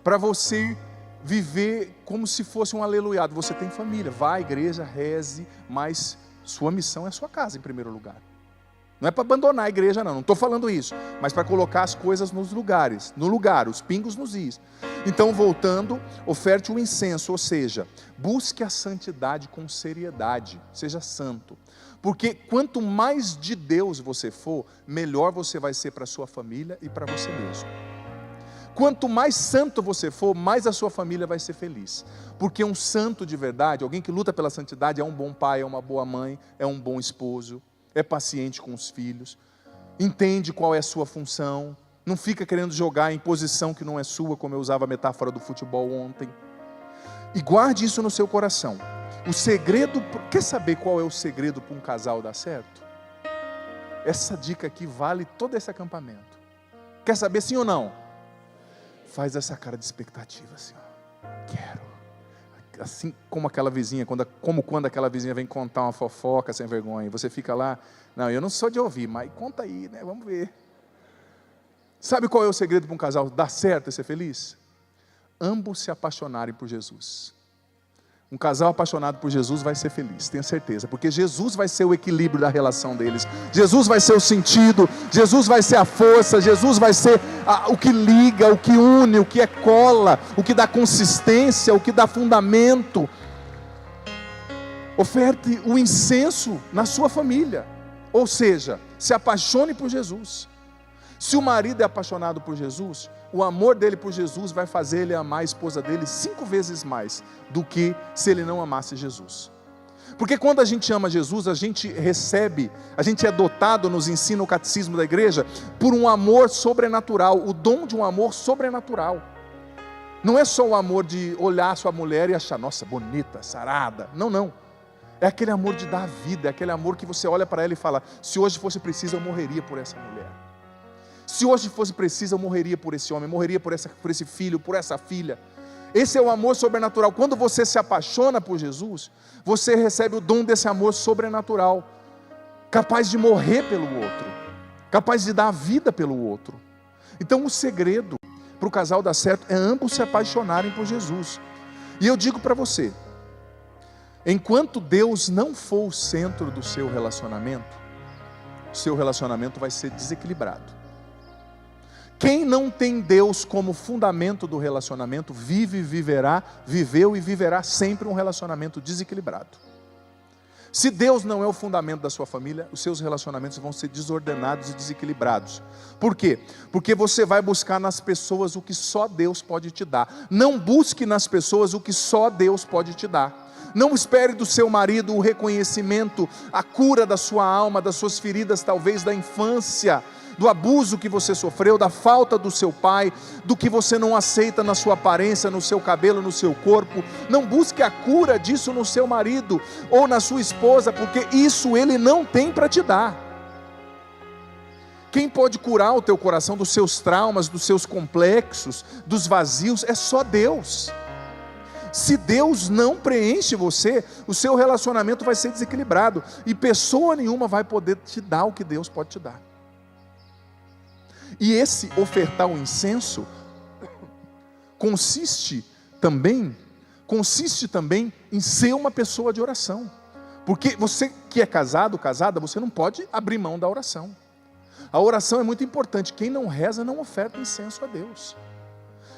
para você viver como se fosse um aleluiado. Você tem família, vá à igreja, reze, mas sua missão é a sua casa em primeiro lugar. Não é para abandonar a igreja não estou falando isso, mas para colocar as coisas nos lugares, no lugar, os pingos nos is. Então voltando, oferte o incenso, ou seja, busque a santidade com seriedade, seja santo. Porque quanto mais de Deus você for, melhor você vai ser para a sua família e para você mesmo. Quanto mais santo você for, mais a sua família vai ser feliz. Porque um santo de verdade, alguém que luta pela santidade, é um bom pai, é uma boa mãe, é um bom esposo, é paciente com os filhos, entende qual é a sua função, não fica querendo jogar em posição que não é sua, como eu usava a metáfora do futebol ontem. E guarde isso no seu coração. O segredo, quer saber qual é o segredo para um casal dar certo? Essa dica aqui vale todo esse acampamento. Quer saber sim ou não? Faz essa cara de expectativa assim, ó. assim como aquela vizinha, como quando aquela vizinha vem contar uma fofoca sem vergonha, você fica lá, não, eu não sou de ouvir, mas conta aí, né? Vamos ver. Sabe qual é o segredo para um casal dar certo e ser feliz? Ambos se apaixonarem por Jesus. Um casal apaixonado por Jesus vai ser feliz, tenha certeza, porque Jesus vai ser o equilíbrio da relação deles, Jesus vai ser o sentido, Jesus vai ser a força, Jesus vai ser o que liga, o que une, o que é cola, o que dá consistência, o que dá fundamento. Oferte o incenso na sua família, ou seja, se apaixone por Jesus. Se o marido é apaixonado por Jesus, o amor dele por Jesus vai fazer ele amar a esposa dele 5 vezes mais do que se ele não amasse Jesus. Porque quando a gente ama Jesus, a gente recebe, a gente é dotado, nos ensina o catecismo da igreja, por um amor sobrenatural, o dom de um amor sobrenatural. Não é só o amor de olhar a sua mulher e achar, nossa, bonita, sarada. Não, não. É aquele amor de dar a vida, é aquele amor que você olha para ela e fala, se hoje fosse preciso eu morreria por essa mulher. Se hoje fosse preciso, eu morreria por esse homem, morreria por esse filho, por essa filha. Esse é o amor sobrenatural. Quando você se apaixona por Jesus, você recebe o dom desse amor sobrenatural, capaz de morrer pelo outro, capaz de dar a vida pelo outro. Então o segredo para o casal dar certo é ambos se apaixonarem por Jesus. E eu digo para você, enquanto Deus não for o centro do seu relacionamento vai ser desequilibrado. Quem não tem Deus como fundamento do relacionamento, viveu e viverá sempre um relacionamento desequilibrado. Se Deus não é o fundamento da sua família, os seus relacionamentos vão ser desordenados e desequilibrados. Por quê? Porque você vai buscar nas pessoas o que só Deus pode te dar. Não busque nas pessoas o que só Deus pode te dar. Não espere do seu marido o reconhecimento, a cura da sua alma, das suas feridas, talvez da infância, do abuso que você sofreu, da falta do seu pai, do que você não aceita na sua aparência, no seu cabelo, no seu corpo. Não busque a cura disso no seu marido ou na sua esposa, porque isso ele não tem para te dar. Quem pode curar o teu coração dos seus traumas, dos seus complexos, dos vazios, é só Deus. Se Deus não preenche você, o seu relacionamento vai ser desequilibrado, e pessoa nenhuma vai poder te dar o que Deus pode te dar. E esse ofertar o incenso consiste também em ser uma pessoa de oração. Porque você que é casado, casada, você não pode abrir mão da oração. A oração é muito importante. Quem não reza não oferta incenso a Deus.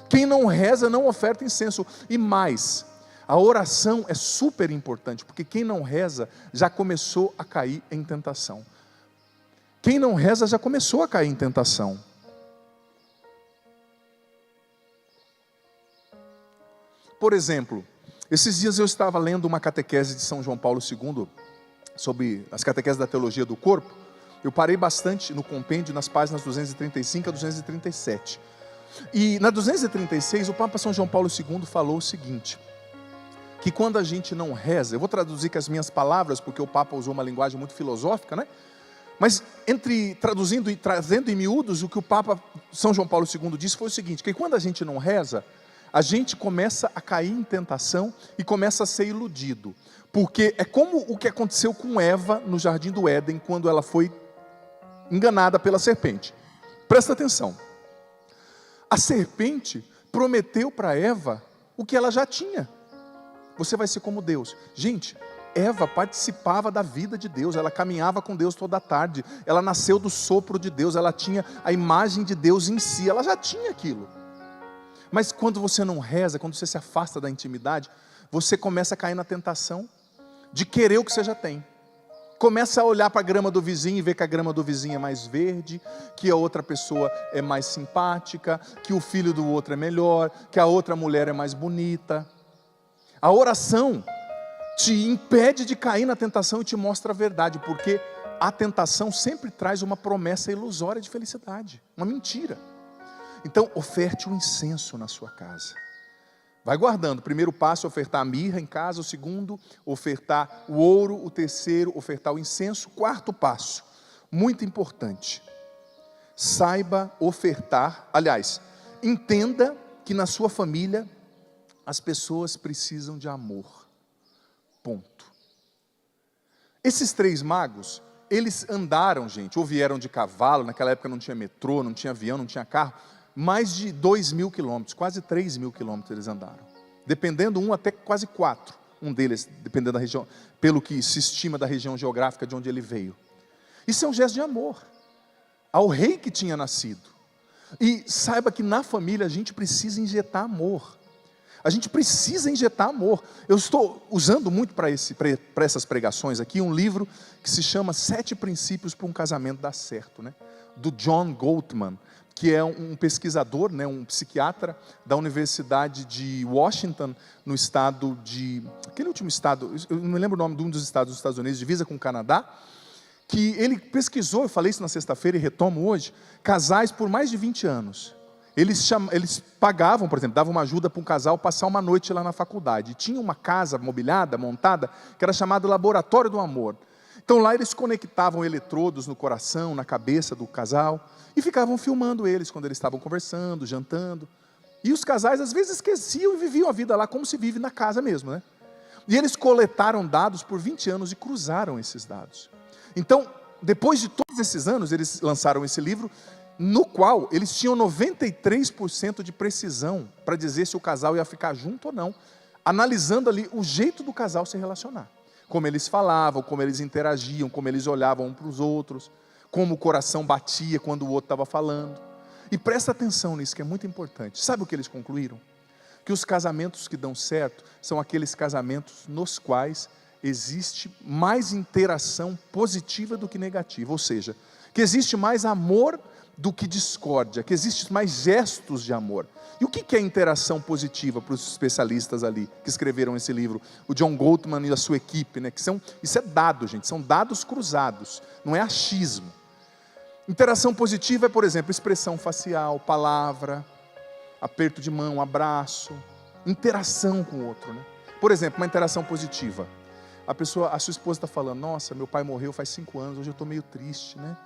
Quem não reza não oferta incenso. E mais, a oração é super importante, porque quem não reza já começou a cair em tentação. Quem não reza já começou a cair em tentação. Por exemplo, esses dias eu estava lendo uma catequese de São João Paulo II, sobre as catequeses da teologia do corpo. Eu parei bastante no compêndio, nas páginas 235 a 237. E na 236, o Papa São João Paulo II falou o seguinte, que quando a gente não reza, eu vou traduzir com as minhas palavras, porque o Papa usou uma linguagem muito filosófica, né? Mas traduzindo e trazendo em miúdos, o que o Papa São João Paulo II disse foi o seguinte, que quando a gente não reza, a gente começa a cair em tentação e começa a ser iludido. Porque é como o que aconteceu com Eva no Jardim do Éden, quando ela foi enganada pela serpente. Presta atenção. A serpente prometeu para Eva o que ela já tinha. Você vai ser como Deus. Gente, Eva participava da vida de Deus, ela caminhava com Deus toda a tarde, ela nasceu do sopro de Deus, ela tinha a imagem de Deus em si, ela já tinha aquilo. Mas quando você não reza, quando você se afasta da intimidade, você começa a cair na tentação de querer o que você já tem. Começa a olhar para a grama do vizinho e ver que a grama do vizinho é mais verde, que a outra pessoa é mais simpática, que o filho do outro é melhor, que a outra mulher é mais bonita. A oração te impede de cair na tentação e te mostra a verdade, porque a tentação sempre traz uma promessa ilusória de felicidade, uma mentira. Então, oferte o incenso na sua casa. Vai guardando. O primeiro passo, ofertar a mirra em casa. O segundo, ofertar o ouro. O terceiro, ofertar o incenso. Quarto passo, muito importante. Saiba ofertar. Aliás, entenda que na sua família As pessoas precisam de amor. Ponto. Esses 3 magos, eles andaram, gente, ou vieram de cavalo, naquela época não tinha metrô, não tinha avião, não tinha carro, mais de 2.000 quilômetros, quase 3.000 quilômetros eles andaram. Dependendo, um até quase 4, um deles, dependendo da região, pelo que se estima da região geográfica de onde ele veio. Isso é um gesto de amor ao rei que tinha nascido. E saiba que na família a gente precisa injetar amor. A gente precisa injetar amor. Eu estou usando muito para essas pregações aqui um livro que se chama 7 Princípios para um Casamento Dar Certo, né? Do John Gottman, que é um pesquisador, né, um psiquiatra da Universidade de Washington, no estado de... aquele último estado, eu não me lembro o nome de um dos estados dos Estados Unidos, divisa com o Canadá, que ele pesquisou, eu falei isso na sexta-feira e retomo hoje, casais por mais de 20 anos. Eles pagavam, por exemplo, davam uma ajuda para um casal passar uma noite lá na faculdade. E tinha uma casa mobiliada, montada, que era chamada Laboratório do Amor. Então lá eles conectavam eletrodos no coração, na cabeça do casal, e ficavam filmando eles quando eles estavam conversando, jantando. E os casais às vezes esqueciam e viviam a vida lá como se vive na casa mesmo, né? E eles coletaram dados por 20 anos e cruzaram esses dados. Então, depois de todos esses anos, eles lançaram esse livro, no qual eles tinham 93% de precisão para dizer se o casal ia ficar junto ou não, analisando ali o jeito do casal se relacionar. Como eles falavam, como eles interagiam, como eles olhavam um para os outros, como o coração batia quando o outro estava falando. E presta atenção nisso, que é muito importante. Sabe o que eles concluíram? Que os casamentos que dão certo são aqueles casamentos nos quais existe mais interação positiva do que negativa, ou seja, que existe mais amor do que discórdia, que existe mais gestos de amor. E o que é interação positiva para os especialistas ali, que escreveram esse livro, o John Gottman e a sua equipe, né? Isso é dado, gente, são dados cruzados, não é achismo. Interação positiva é, por exemplo, expressão facial, palavra, aperto de mão, abraço, interação com o outro, né? Por exemplo, uma interação positiva. A sua esposa está falando, nossa, meu pai morreu faz 5 anos, hoje eu estou meio triste, né?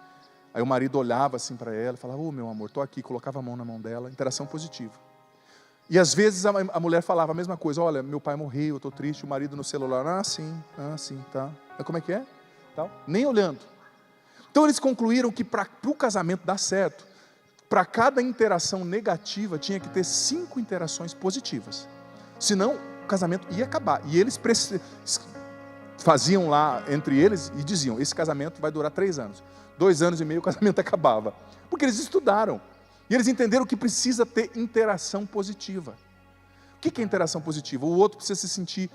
Aí o marido olhava assim para ela e falava, meu amor, estou aqui, colocava a mão na mão dela, interação positiva. E às vezes a mulher falava a mesma coisa, olha, meu pai morreu, eu estou triste, o marido no celular, sim, tá. Mas como é que é? Tal. Nem olhando. Então eles concluíram que para o casamento dar certo, para cada interação negativa tinha que ter 5 interações positivas. Senão o casamento ia acabar. E eles faziam lá entre eles e diziam, esse casamento vai durar 3 anos. 2 anos e meio o casamento acabava. Porque eles estudaram. E eles entenderam que precisa ter interação positiva. O que é interação positiva? O outro precisa se sentir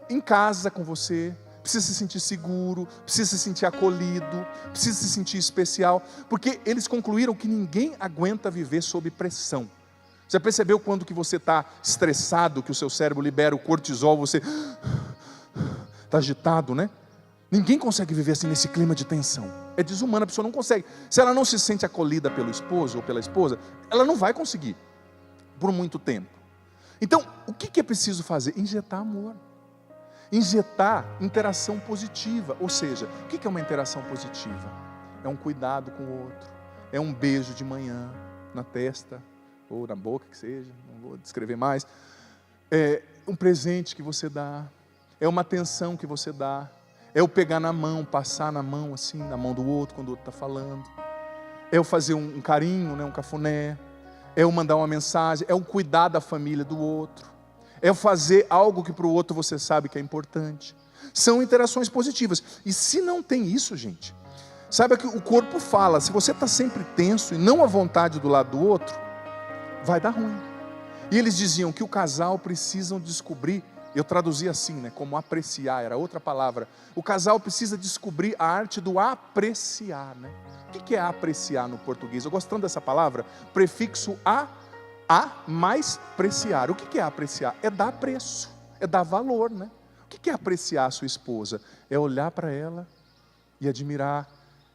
em casa com você, precisa se sentir seguro, precisa se sentir acolhido, precisa se sentir especial. Porque eles concluíram que ninguém aguenta viver sob pressão. Você percebeu quando que você está estressado, que o seu cérebro libera o cortisol, você está agitado, né? Ninguém consegue viver assim nesse clima de tensão. É desumano, a pessoa não consegue. Se ela não se sente acolhida pelo esposo ou pela esposa, ela não vai conseguir por muito tempo. Então, o que é preciso fazer? Injetar amor. Injetar interação positiva. Ou seja, o que é uma interação positiva? É um cuidado com o outro. É um beijo de manhã na testa ou na boca, que seja. Não vou descrever mais. É um presente que você dá. É uma atenção que você dá. É o pegar na mão, passar na mão assim, na mão do outro, quando o outro está falando. É o fazer um carinho, né, um cafuné. É o mandar uma mensagem. É o cuidar da família do outro. É o fazer algo que para o outro você sabe que é importante. São interações positivas. E se não tem isso, gente, saiba que o corpo fala. Se você está sempre tenso e não à vontade do lado do outro, vai dar ruim. E eles diziam que o casal precisam descobrir. Eu traduzi assim, né, como apreciar, era outra palavra. O casal precisa descobrir a arte do apreciar, né? O que é apreciar no português? Eu gosto tanto dessa palavra, prefixo a mais preciar. O que é apreciar? É dar preço, é dar valor, né? O que é apreciar a sua esposa? É olhar para ela e admirar,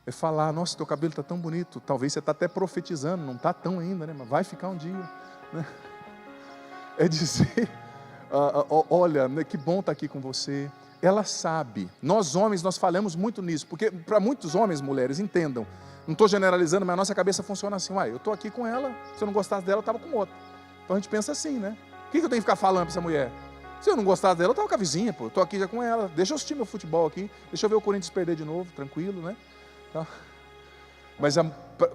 é falar, nossa, teu cabelo está tão bonito, talvez você está até profetizando, não está tão ainda, né? Mas vai ficar um dia, né? É dizer... olha, que bom estar aqui com você. Ela sabe, nós homens, nós falamos muito nisso, porque para muitos homens, mulheres, entendam, não estou generalizando, mas a nossa cabeça funciona assim, eu estou aqui com ela, se eu não gostasse dela, eu estava com outra. Então a gente pensa assim, né? que eu tenho que ficar falando para essa mulher? Se eu não gostasse dela, eu estava com a vizinha, pô. Eu estou aqui já com ela. Deixa eu assistir meu futebol aqui. Deixa eu ver o Corinthians perder de novo, tranquilo, né? Tá.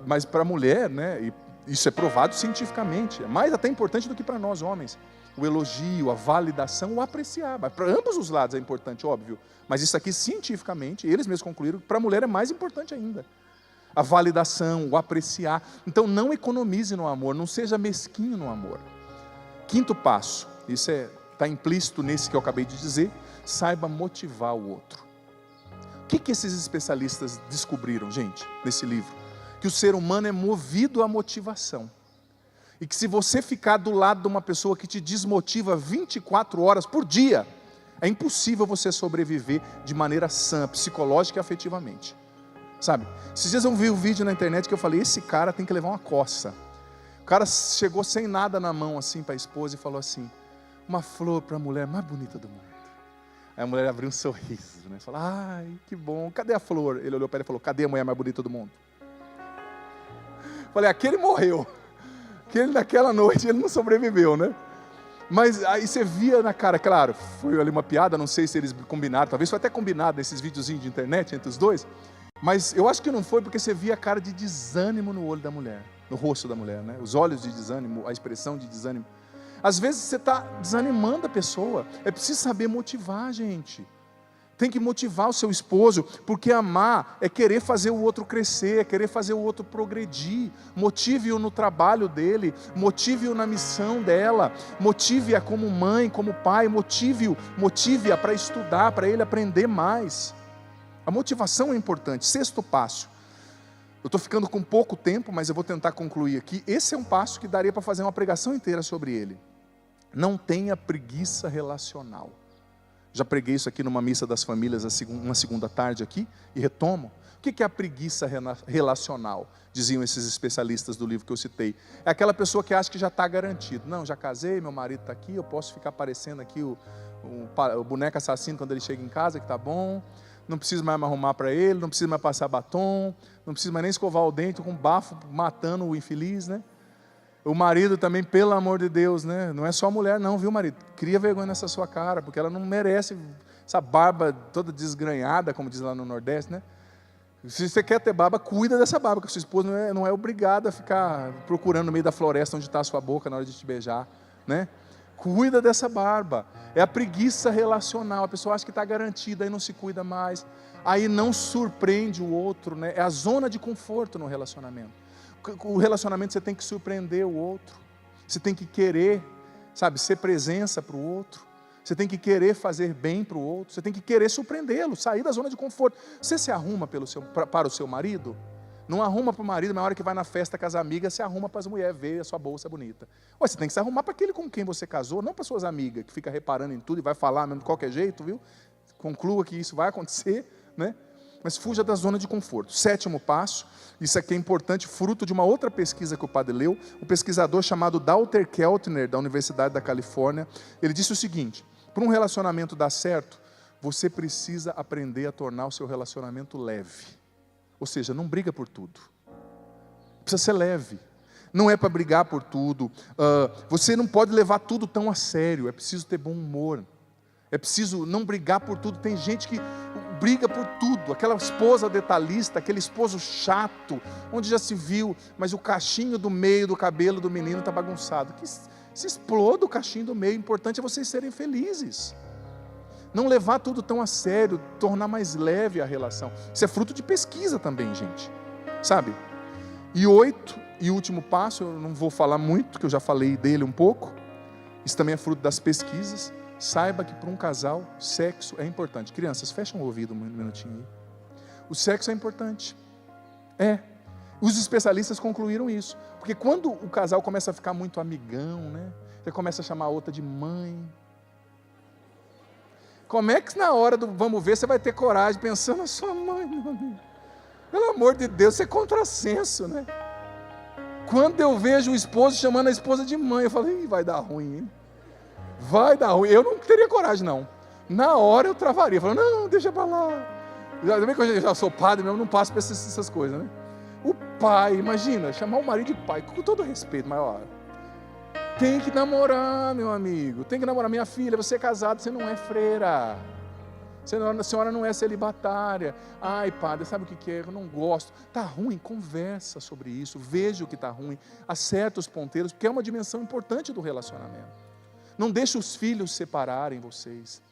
Mas para a mulher, né? E isso é provado cientificamente. É mais até importante do que para nós, homens. O elogio, a validação, o apreciar. Mas para ambos os lados é importante, óbvio. Mas isso aqui, cientificamente, eles mesmos concluíram que para a mulher é mais importante ainda. A validação, o apreciar. Então não economize no amor, não seja mesquinho no amor. Quinto passo, isso está implícito nesse que eu acabei de dizer, saiba motivar o outro. O que esses especialistas descobriram, gente, nesse livro? Que o ser humano é movido à motivação. E que se você ficar do lado de uma pessoa que te desmotiva 24 horas por dia, é impossível você sobreviver de maneira sã, psicológica e afetivamente. Sabe? Esses dias eu vi um vídeo na internet que eu falei, esse cara tem que levar uma coça. O cara chegou sem nada na mão assim para a esposa e falou assim, uma flor para a mulher mais bonita do mundo. Aí a mulher abriu um sorriso, né? Falou, ai, que bom, cadê a flor? Ele olhou para ele e falou, cadê a mulher mais bonita do mundo? Falei, aquele morreu. Aquele naquela noite ele não sobreviveu, né? Mas aí você via na cara, claro, foi ali uma piada, não sei se eles combinaram, talvez foi até combinado nesses videozinhos de internet entre os dois, mas eu acho que não foi porque você via a cara de desânimo no olho da mulher, no rosto da mulher, né? Os olhos de desânimo, a expressão de desânimo. Às vezes você está desanimando a pessoa, é preciso saber motivar, gente. Tem que motivar o seu esposo, porque amar é querer fazer o outro crescer, é querer fazer o outro progredir. Motive-o no trabalho dele, motive-o na missão dela, motive-a como mãe, como pai, motive-a para estudar, para ele aprender mais. A motivação é importante. Sexto passo. Eu estou ficando com pouco tempo, mas eu vou tentar concluir aqui. Esse é um passo que daria para fazer uma pregação inteira sobre ele. Não tenha preguiça relacional. Já preguei isso aqui numa missa das famílias, uma segunda tarde aqui, e retomo. O que é a preguiça relacional? Diziam esses especialistas do livro que eu citei. É aquela pessoa que acha que já está garantido. Não, já casei, meu marido está aqui, eu posso ficar parecendo aqui o boneco assassino quando ele chega em casa, que está bom. Não preciso mais me arrumar para ele, não preciso mais passar batom, não preciso mais nem escovar o dente com bafo, matando o infeliz, né? O marido também, pelo amor de Deus, né? Não é só a mulher não, viu, marido? Cria vergonha nessa sua cara, porque ela não merece essa barba toda desgranhada, como diz lá no Nordeste, né? Se você quer ter barba, cuida dessa barba, porque a sua esposa não é obrigada a ficar procurando no meio da floresta onde está a sua boca na hora de te beijar, né? Cuida dessa barba. É a preguiça relacional. A pessoa acha que está garantida, aí não se cuida mais, aí não surpreende o outro, né? É a zona de conforto no relacionamento. O relacionamento você tem que surpreender o outro, você tem que querer, sabe, ser presença para o outro, você tem que querer fazer bem para o outro, você tem que querer surpreendê-lo, sair da zona de conforto. Você se arruma para o seu marido? Não arruma para o marido, na hora que vai na festa com as amigas, você arruma para as mulheres ver a sua bolsa bonita. Ué, você tem que se arrumar para aquele com quem você casou, não para suas amigas, que fica reparando em tudo e vai falar mesmo de qualquer jeito, viu? Conclua que isso vai acontecer, né? Mas fuja da zona de conforto. Sétimo passo, isso aqui é importante, fruto de uma outra pesquisa que o padre leu, um pesquisador chamado Walter Keltner, da Universidade da Califórnia, ele disse o seguinte: para um relacionamento dar certo, você precisa aprender a tornar o seu relacionamento leve. Ou seja, não briga por tudo. Precisa ser leve. Não é para brigar por tudo. Você não pode levar tudo tão a sério. É preciso ter bom humor. É preciso não brigar por tudo. Tem gente que briga por tudo. Aquela esposa detalhista, aquele esposo chato, onde já se viu, mas o cachinho do meio do cabelo do menino está bagunçado. Que se exploda o cachinho do meio. O importante é vocês serem felizes. Não levar tudo tão a sério, tornar mais leve a relação. Isso é fruto de pesquisa também, gente. Sabe? E último passo, eu não vou falar muito, que eu já falei dele um pouco. Isso também é fruto das pesquisas. Saiba que para um casal, sexo é importante. Crianças, fecham o ouvido um minutinho aí. O sexo é importante. Os especialistas concluíram isso. Porque quando o casal começa a ficar muito amigão, né? Você começa a chamar a outra de mãe. Como é que na hora do vamos ver você vai ter coragem pensando na sua mãe, meu amigo? Pelo amor de Deus, isso é contrassenso, né? Quando eu vejo o esposo chamando a esposa de mãe, eu falo, vai dar ruim, hein? Vai dar ruim. Eu não teria coragem, não. Na hora eu travaria, falando, não, deixa pra lá. Também que eu já sou padre mesmo, não passo por essas coisas, né? O pai, imagina, chamar o marido de pai, com todo respeito, mas ó, Tem que namorar, meu amigo. Tem que namorar. Minha filha, você é casado, você não é freira. A senhora não é celibatária. Ai, padre, sabe o que é? Eu não gosto. Está ruim? Conversa sobre isso. Veja o que está ruim. Acerta os ponteiros, porque é uma dimensão importante do relacionamento. Não deixe os filhos separarem vocês.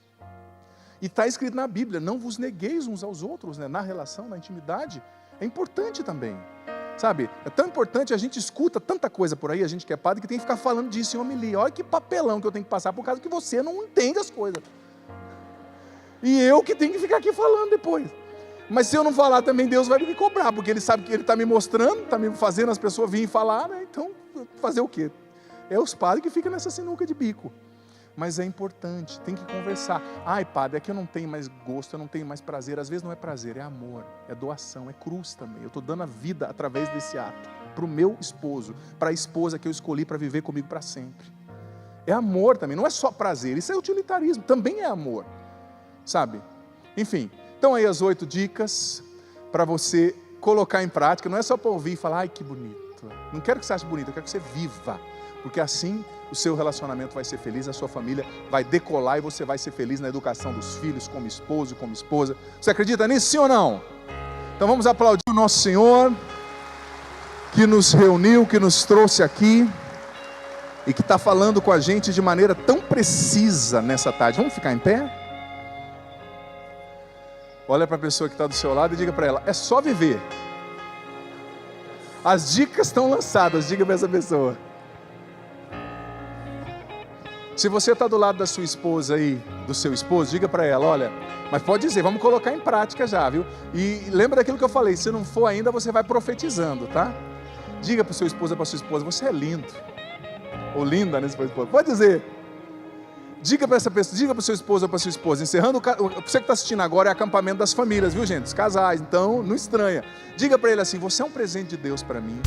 E está escrito na Bíblia, não vos negueis uns aos outros, né? Na relação, na intimidade. É importante também. Sabe, é tão importante, a gente escuta tanta coisa por aí, a gente que é padre, que tem que ficar falando disso em homilia. Olha que papelão que eu tenho que passar por causa que você não entende as coisas. E eu que tenho que ficar aqui falando depois. Mas se eu não falar também, Deus vai me cobrar, porque Ele sabe que Ele está me mostrando, está me fazendo as pessoas virem falar, né? Então, fazer o quê? É os padres que ficam nessa sinuca de bico. Mas é importante, tem que conversar. Ai, padre, é que eu não tenho mais gosto, eu não tenho mais prazer. Às vezes não é prazer, é amor, é doação, é cruz também. Eu estou dando a vida através desse ato, para o meu esposo, para a esposa que eu escolhi para viver comigo para sempre. É amor também, não é só prazer, isso é utilitarismo, também é amor, sabe? Enfim, então aí as 8 dicas para você colocar em prática. Não é só para ouvir e falar, ai que bonito. Não quero que você ache bonito, eu quero que você viva. Porque assim o seu relacionamento vai ser feliz, a sua família vai decolar e você vai ser feliz na educação dos filhos, como esposo, como esposa. Você acredita nisso, sim ou não? Então vamos aplaudir o nosso Senhor, que nos reuniu, que nos trouxe aqui e que está falando com a gente de maneira tão precisa nessa tarde. Vamos ficar em pé? Olha para a pessoa que está do seu lado e diga para ela, é só viver. As dicas estão lançadas, diga para essa pessoa. Se você está do lado da sua esposa aí, do seu esposo, diga para ela, olha, mas pode dizer, vamos colocar em prática já, viu? E lembra daquilo que eu falei, se não for ainda, você vai profetizando, tá? Diga para o seu esposo, para sua esposa, você é lindo. Ou linda, né, sua esposa? Pode dizer. Diga para essa pessoa, diga para o seu esposo ou para sua esposa, encerrando, você que está assistindo agora é acampamento das famílias, viu gente? Os casais, então não estranha. Diga para ele assim, você é um presente de Deus para mim.